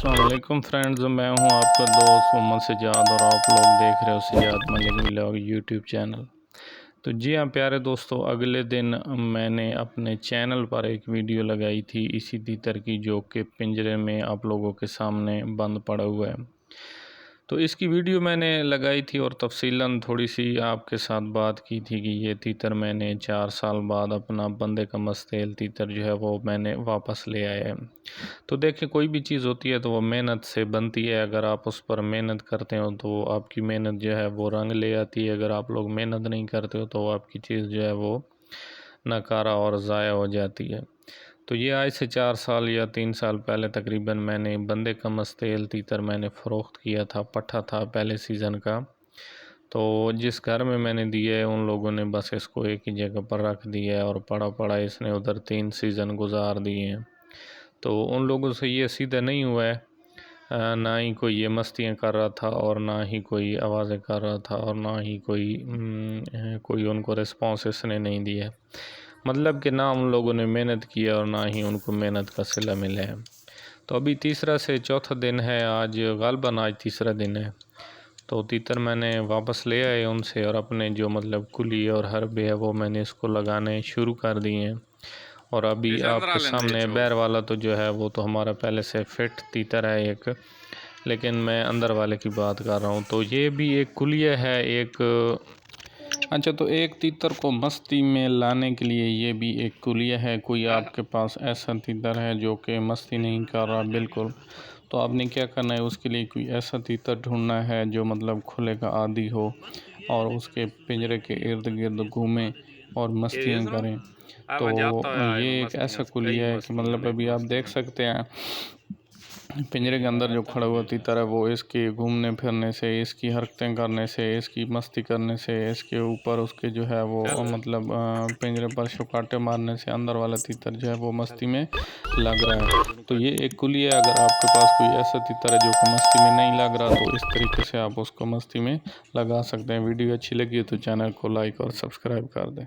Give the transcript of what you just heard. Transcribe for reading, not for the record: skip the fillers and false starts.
अस्सलाम वालेकुम फ्रेंड्स, मैं हूं आपका दोस्त मोहम्मद सजाद और आप लोग देख रहे हो Sajad Malik vlog YouTube channel. तो जी हाँ प्यारे दोस्तों, अगले दिन मैंने अपने चैनल पर एक वीडियो लगाई थी इसी तीतर की, जो कि पिंजरे में आप लोगों के सामने बंद पड़ा हुआ है। तो इसकी वीडियो मैंने लगाई थी और तफसीलन थोड़ी सी आपके साथ बात की थी कि ये तीतर मैंने 4 साल बाद अपना बंदे का मस्तेल तीतर जो है वो मैंने वापस ले आया है। तो देखिए, कोई भी चीज़ होती है तो वो मेहनत से बनती है। अगर आप उस पर मेहनत करते हो तो आपकी मेहनत जो है वो रंग ले आती है। अगर आप लोग मेहनत नहीं करते हो तो आपकी चीज़ जो है वो नकारा और ज़ाया हो जाती है। तो ये आज से 4 साल या 3 साल पहले तकरीबन मैंने बंदे का मस्तेल तीतर मैंने फ़रोख्त किया था। पट्ठा था पहले सीज़न का। तो जिस घर में मैंने दिया है उन लोगों ने बस इसको एक ही जगह पर रख दिया है और पड़ा पड़ा इसने उधर 3 सीज़न गुजार दिए हैं। तो उन लोगों से ये सीधा नहीं हुआ है। ना ही कोई ये मस्तियाँ कर रहा था और ना ही कोई आवाज़ें कर रहा था और ना ही कोई उनको रिस्पॉन्स इसने नहीं दिया। मतलब कि ना उन लोगों ने मेहनत की है और ना ही उनको मेहनत का सिला मिला है। तो अभी तीसरा से चौथा दिन है, आज ग़ालिबन आज तीसरा दिन है। तो तीतर मैंने वापस ले आए उनसे और अपने जो मतलब कुली और हरबे है वो मैंने इसको लगाने शुरू कर दिए हैं। और अभी आपके सामने बैर वाला तो जो है वो तो हमारा पहले से फिट तीतर है एक, लेकिन मैं अंदर वाले की बात कर रहा हूँ। तो ये भी एक कुलिया है एक। अच्छा, तो एक तीतर को मस्ती में लाने के लिए ये भी एक कुलिया है। कोई आपके पास ऐसा तीतर है जो कि मस्ती नहीं कर रहा बिल्कुल, तो आपने क्या करना है, उसके लिए कोई ऐसा तीतर ढूंढना है जो मतलब खुले का आदी हो और उसके पिंजरे के इर्द गिर्द घूमें और मस्तियाँ करें। तो ये एक ऐसा कुलिया है कि मतलब अभी आप देख सकते हैं पिंजरे के अंदर जो खड़ा हुआ तीतर है वो इसके घूमने फिरने से, इसकी हरकतें करने से, इसकी मस्ती करने से, इसके ऊपर उसके जो है वो मतलब पिंजरे पर शुकाटे मारने से अंदर वाला तीतर जो है वो मस्ती में लग रहा है। तो ये एक कुलिया है। अगर आपके पास कोई ऐसा तीतर है जो कि मस्ती में नहीं लग रहा तो इस तरीके से आप उसको मस्ती में लगा सकते हैं। वीडियो अच्छी लगी तो चैनल को लाइक और सब्सक्राइब कर दें।